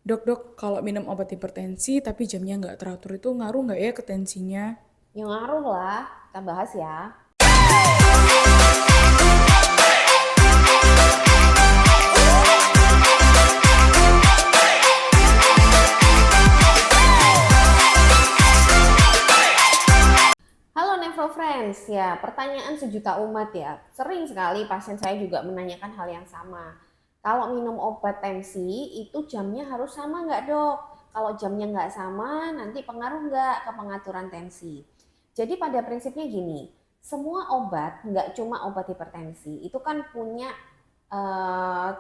Dok, dok, kalau minum obat hipertensi tapi jamnya nggak teratur itu ngaruh nggak ya ke tensinya? Yang ngaruh lah, kita bahas ya. Halo Nephro Friends, ya pertanyaan sejuta umat ya. Sering sekali pasien saya juga menanyakan hal yang sama. Kalau minum obat tensi itu jamnya harus sama nggak dok? Kalau jamnya nggak sama nanti pengaruh nggak ke pengaturan tensi? Jadi pada prinsipnya gini, semua obat nggak cuma obat hipertensi itu kan punya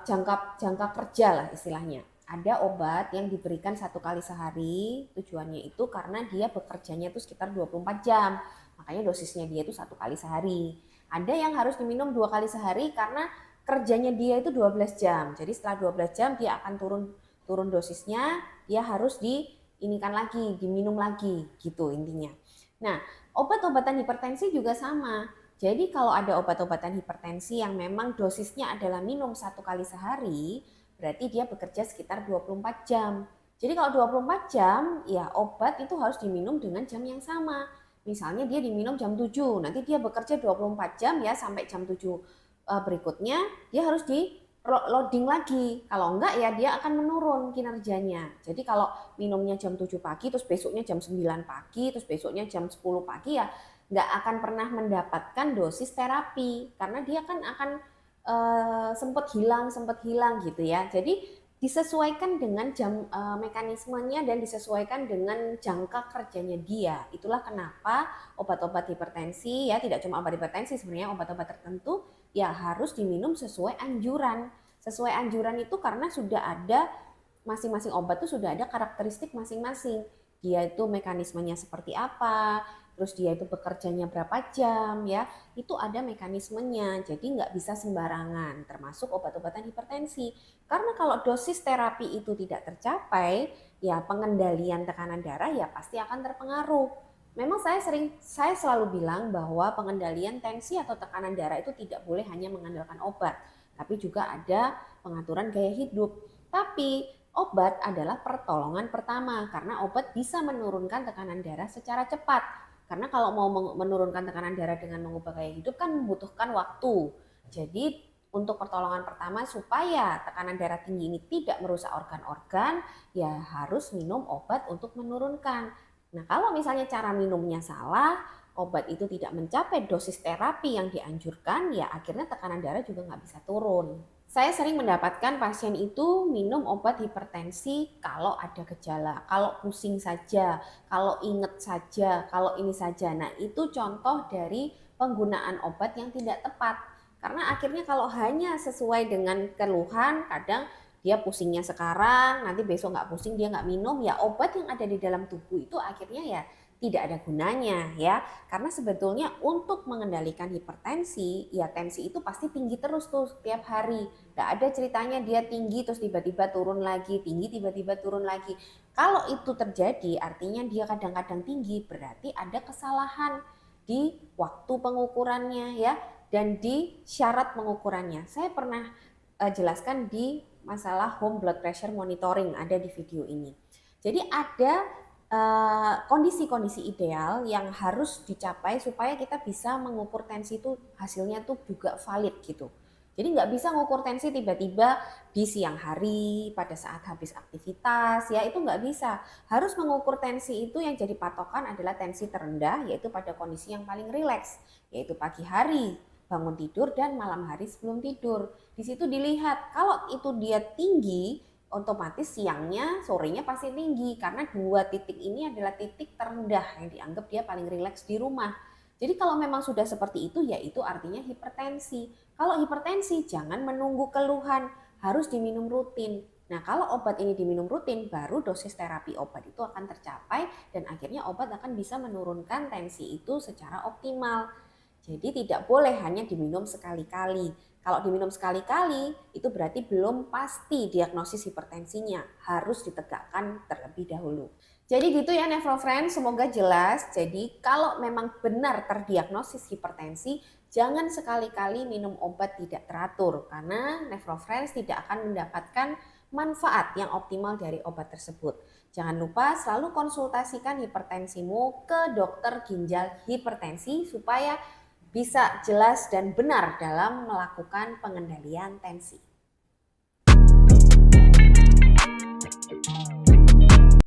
jangka jangka kerja lah istilahnya. Ada obat yang diberikan 1 kali sehari, tujuannya itu karena dia bekerjanya itu sekitar 24 jam. Makanya dosisnya dia itu 1 kali sehari. Ada yang harus diminum 2 kali sehari karena kerjanya dia itu 12 jam. Jadi setelah 12 jam dia akan turun turun dosisnya, dia harus diinikan lagi, diminum lagi gitu intinya. Nah, obat-obatan hipertensi juga sama. Jadi kalau ada obat-obatan hipertensi yang memang dosisnya adalah minum 1 kali sehari, berarti dia bekerja sekitar 24 jam. Jadi kalau 24 jam, ya obat itu harus diminum dengan jam yang sama. Misalnya dia diminum jam 7, nanti dia bekerja 24 jam ya sampai jam 7 berikutnya, dia harus di loading lagi. Kalau enggak ya dia akan menurun kinerjanya. Jadi kalau minumnya jam 7 pagi, terus besoknya jam 9 pagi, terus besoknya jam 10 pagi ya nggak akan pernah mendapatkan dosis terapi karena dia kan akan sempat hilang gitu ya. Jadi disesuaikan dengan jam mekanismenya dan disesuaikan dengan jangka kerjanya dia. Itulah kenapa obat-obat hipertensi ya tidak cuma obat hipertensi sebenarnya obat-obat tertentu ya harus diminum sesuai anjuran. Sesuai anjuran itu karena sudah ada masing-masing obat itu sudah ada karakteristik masing-masing. Dia itu mekanismenya seperti apa, terus dia itu bekerjanya berapa jam ya, itu ada mekanismenya. Jadi nggak bisa sembarangan, termasuk obat-obatan hipertensi. Karena kalau dosis terapi itu tidak tercapai, ya pengendalian tekanan darah ya pasti akan terpengaruh. Memang saya selalu bilang bahwa pengendalian tensi atau tekanan darah itu tidak boleh hanya mengandalkan obat, tapi juga ada pengaturan gaya hidup. Tapi obat adalah pertolongan pertama karena obat bisa menurunkan tekanan darah secara cepat. Karena kalau mau menurunkan tekanan darah dengan mengubah gaya hidup kan membutuhkan waktu. Jadi untuk pertolongan pertama supaya tekanan darah tinggi ini tidak merusak organ-organ, ya harus minum obat untuk menurunkan. Nah, kalau misalnya cara minumnya salah, obat itu tidak mencapai dosis terapi yang dianjurkan, ya akhirnya tekanan darah juga nggak bisa turun. Saya sering mendapatkan pasien itu minum obat hipertensi kalau ada gejala, kalau pusing saja, kalau inget saja, kalau ini saja. Nah, itu contoh dari penggunaan obat yang tidak tepat. Karena akhirnya kalau hanya sesuai dengan keluhan, kadang dia pusingnya sekarang, nanti besok nggak pusing, dia nggak minum, ya obat yang ada di dalam tubuh itu akhirnya ya tidak ada gunanya ya. Karena sebetulnya untuk mengendalikan hipertensi, ya tensi itu pasti tinggi terus tuh setiap hari. Nggak ada ceritanya dia tinggi terus tiba-tiba turun lagi, tinggi tiba-tiba turun lagi. Kalau itu terjadi artinya dia kadang-kadang tinggi, berarti ada kesalahan di waktu pengukurannya ya dan di syarat pengukurannya. Saya pernah jelaskan di masalah home blood pressure monitoring ada di video ini. Jadi ada kondisi-kondisi ideal yang harus dicapai supaya kita bisa mengukur tensi itu hasilnya tuh juga valid gitu. Jadi nggak bisa ngukur tensi tiba-tiba di siang hari pada saat habis aktivitas ya itu nggak bisa. Harus mengukur tensi itu yang jadi patokan adalah tensi terendah yaitu pada kondisi yang paling rileks yaitu pagi hari bangun tidur dan malam hari sebelum tidur. Di situ dilihat kalau itu dia tinggi, otomatis siangnya, sorenya pasti tinggi karena dua titik ini adalah titik terendah yang dianggap dia paling rileks di rumah. Jadi kalau memang sudah seperti itu, ya itu artinya hipertensi. Kalau hipertensi jangan menunggu keluhan, harus diminum rutin. Nah kalau obat ini diminum rutin, baru dosis terapi obat itu akan tercapai dan akhirnya obat akan bisa menurunkan tensi itu secara optimal. Jadi tidak boleh hanya diminum sekali-kali. Kalau diminum sekali-kali, itu berarti belum pasti diagnosis hipertensinya. Harus ditegakkan terlebih dahulu. Jadi gitu ya Nephro Friends, semoga jelas. Jadi kalau memang benar terdiagnosis hipertensi, jangan sekali-kali minum obat tidak teratur. Karena Nephro Friends tidak akan mendapatkan manfaat yang optimal dari obat tersebut. Jangan lupa selalu konsultasikan hipertensimu ke dokter ginjal hipertensi supaya bisa jelas dan benar dalam melakukan pengendalian tensi.